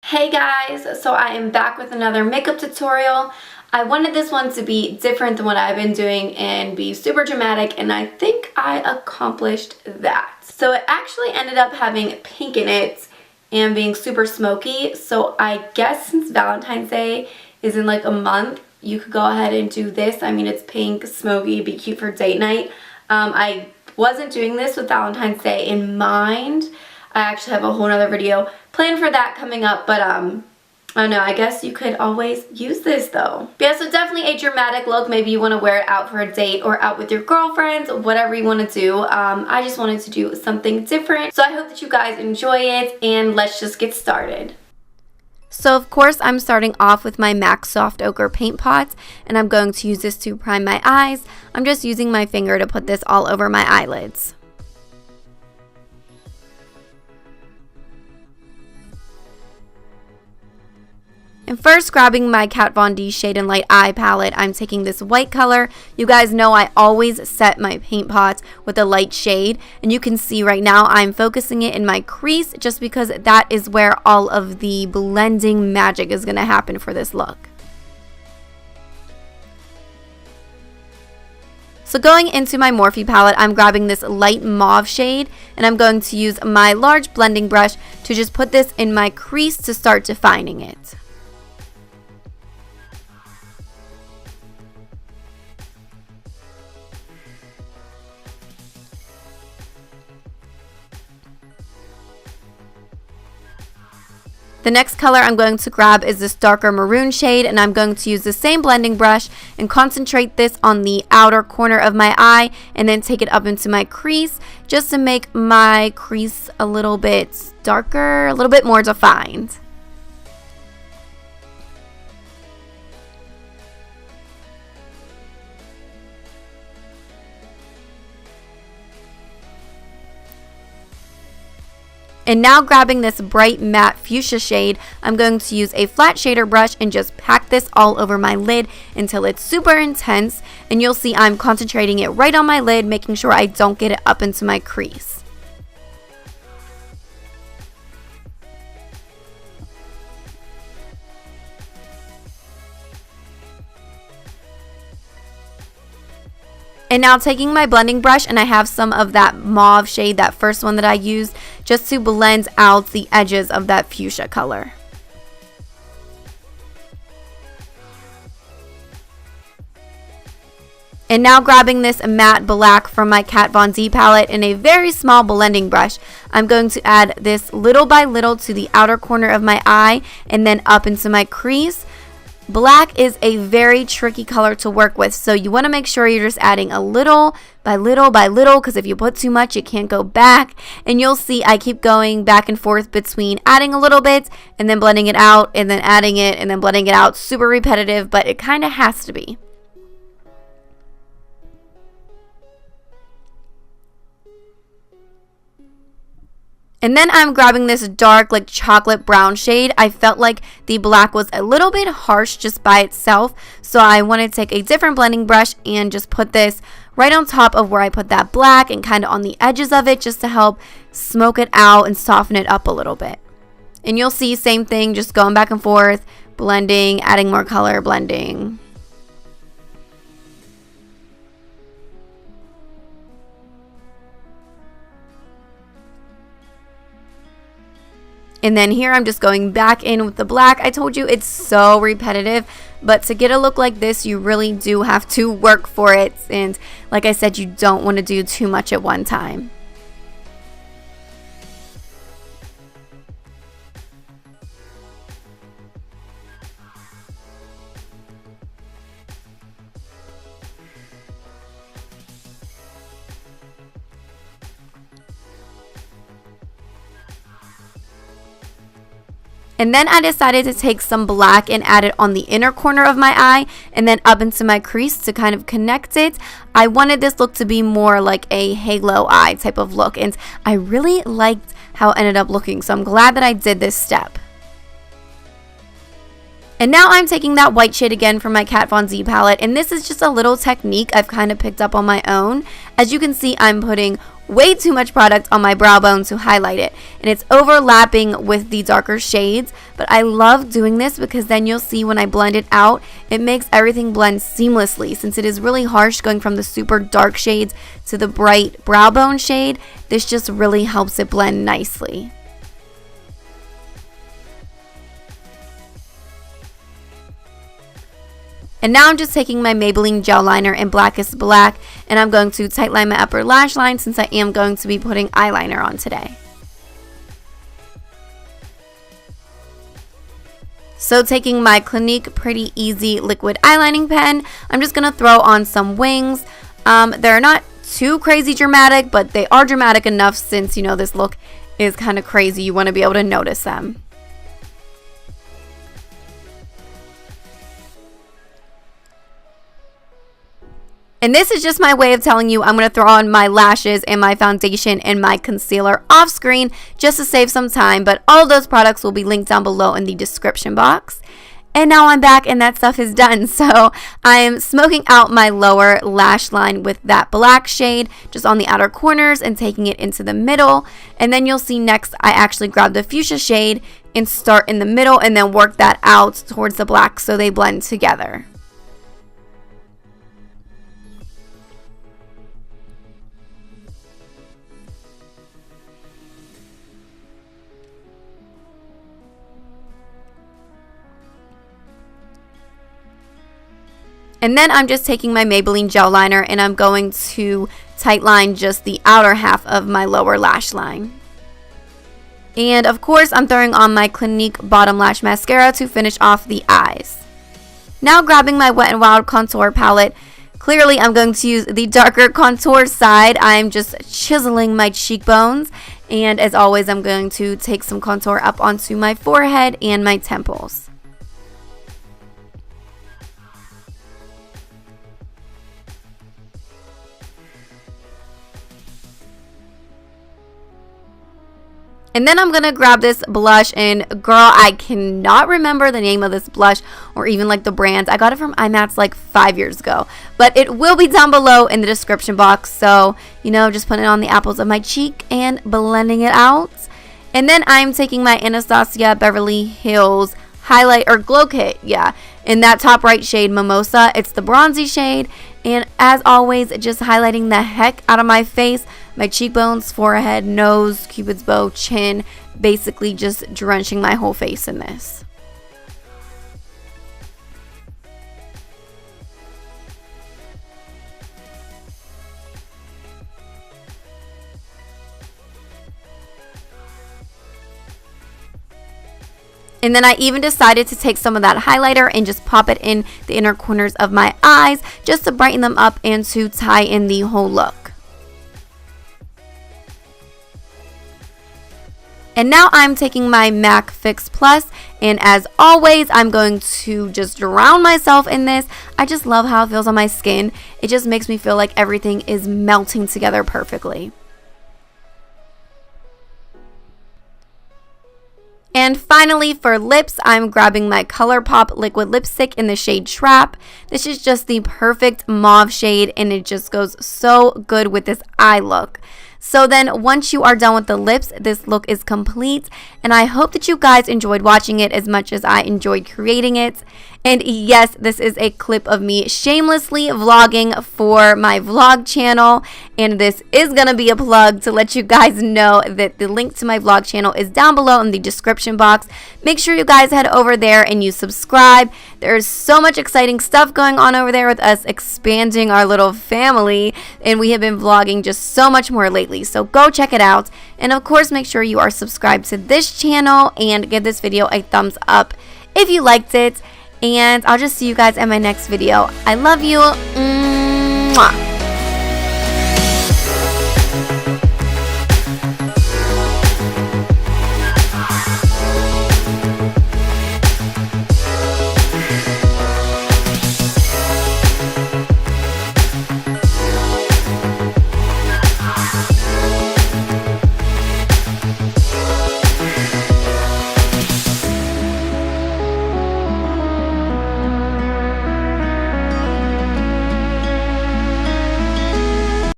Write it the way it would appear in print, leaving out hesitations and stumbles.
Hey guys, so I am back with another makeup tutorial. I wanted this one to be different than what I've been doing and be super dramatic, and I think I accomplished that. So it actually ended up having pink in it and being super smoky, so I guess since Valentine's Day is in like a month, you could go ahead and do this. I mean, it's pink, smoky, be cute for date night. I wasn't doing this with Valentine's Day in mind. I actually have a whole nother video planned for that coming up, but I don't know, I guess you could always use this though. But yeah, so definitely a dramatic look. Maybe you want to wear it out for a date or out with your girlfriends, whatever you want to do. I just wanted to do something different. So I hope that you guys enjoy it, and let's just get started. So of course I'm starting off with my MAC Soft Ochre paint pot, and I'm going to use this to prime my eyes. I'm just using my finger to put this all over my eyelids. And first, grabbing my Kat Von D Shade and Light Eye palette, I'm taking this white color. You guys know I always set my paint pots with a light shade, and you can see right now I'm focusing it in my crease just because that is where all of the blending magic is going to happen for this look. So going into my Morphe palette, I'm grabbing this light mauve shade, and I'm going to use my large blending brush to just put this in my crease to start defining it. The next color I'm going to grab is this darker maroon shade, and I'm going to use the same blending brush and concentrate this on the outer corner of my eye and then take it up into my crease just to make my crease a little bit darker, a little bit more defined. And now grabbing this bright matte fuchsia shade, I'm going to use a flat shader brush and just pack this all over my lid until it's super intense. And you'll see I'm concentrating it right on my lid, making sure I don't get it up into my crease. And now taking my blending brush, and I have some of that mauve shade, that first one that I used, just to blend out the edges of that fuchsia color. And now grabbing this matte black from my Kat Von D palette in a very small blending brush, I'm going to add this little by little to the outer corner of my eye and then up into my crease. Black is a very tricky color to work with, so you want to make sure you're just adding a little by little by little, because if you put too much, you can't go back. And you'll see I keep going back and forth between adding a little bit and then blending it out and then adding it and then blending it out. Super repetitive, but it kind of has to be. And then I'm grabbing this dark, like chocolate brown shade. I felt like the black was a little bit harsh just by itself, so I want to take a different blending brush and just put this right on top of where I put that black and kind of on the edges of it, just to help smoke it out and soften it up a little bit. And you'll see same thing, just going back and forth, blending, adding more color, blending. And then here I'm just going back in with the black. I told you it's so repetitive, but to get a look like this, you really do have to work for it. And like I said, you don't want to do too much at one time. And then I decided to take some black and add it on the inner corner of my eye and then up into my crease to kind of connect it. I wanted this look to be more like a halo eye type of look, and I really liked how it ended up looking, so I'm glad that I did this step. And now I'm taking that white shade again from my Kat Von D palette, and this is just a little technique I've kind of picked up on my own. As you can see, I'm putting way too much product on my brow bone to highlight it, and it's overlapping with the darker shades. But I love doing this because then you'll see when I blend it out, it makes everything blend seamlessly. Since it is really harsh going from the super dark shades to the bright brow bone shade, this just really helps it blend nicely. And now I'm just taking my Maybelline gel liner in Blackest Black, and I'm going to tightline my upper lash line since I am going to be putting eyeliner on today. So taking my Clinique Pretty Easy liquid eyelining pen, I'm just going to throw on some wings. They're not too crazy dramatic, but they are dramatic enough since, you know, this look is kind of crazy. You want to be able to notice them. And this is just my way of telling you I'm going to throw on my lashes and my foundation and my concealer off screen just to save some time. But all of those products will be linked down below in the description box. And now I'm back and that stuff is done. So I am smoking out my lower lash line with that black shade just on the outer corners and taking it into the middle. And then you'll see next I actually grab the fuchsia shade and start in the middle and then work that out towards the black so they blend together. And then I'm just taking my Maybelline gel liner and I'm going to tightline just the outer half of my lower lash line. And of course I'm throwing on my Clinique Bottom Lash Mascara to finish off the eyes. Now grabbing my Wet n Wild contour palette, clearly I'm going to use the darker contour side. I'm just chiseling my cheekbones, and as always I'm going to take some contour up onto my forehead and my temples. And then I'm going to grab this blush, and girl, I cannot remember the name of this blush or even like the brand. I got it from IMATS like 5 years ago, but it will be down below in the description box. So, you know, just putting it on the apples of my cheek and blending it out. And then I'm taking my Anastasia Beverly Hills highlight or glow kit, yeah, in that top right shade Mimosa. It's the bronzy shade, and as always just highlighting the heck out of my face, my cheekbones, forehead, nose, cupid's bow, chin, basically just drenching my whole face in this. And then I even decided to take some of that highlighter and just pop it in the inner corners of my eyes just to brighten them up and to tie in the whole look. And now I'm taking my MAC Fix Plus, and as always I'm going to just drown myself in this. I just love how it feels on my skin. It just makes me feel like everything is melting together perfectly. And finally for lips, I'm grabbing my ColourPop liquid lipstick in the shade Trap. This is just the perfect mauve shade, and it just goes so good with this eye look. So then once you are done with the lips, this look is complete, and I hope that you guys enjoyed watching it as much as I enjoyed creating it. And yes, this is a clip of me shamelessly vlogging for my vlog channel, and this is gonna be a plug to let you guys know that the link to my vlog channel is down below in the description box. Make sure you guys head over there and you subscribe. There's so much exciting stuff going on over there with us expanding our little family, and we have been vlogging just so much more lately, so go check it out. And of course make sure you are subscribed to this channel and give this video a thumbs up if you liked it. And I'll just see you guys in my next video. I love you. Mwah.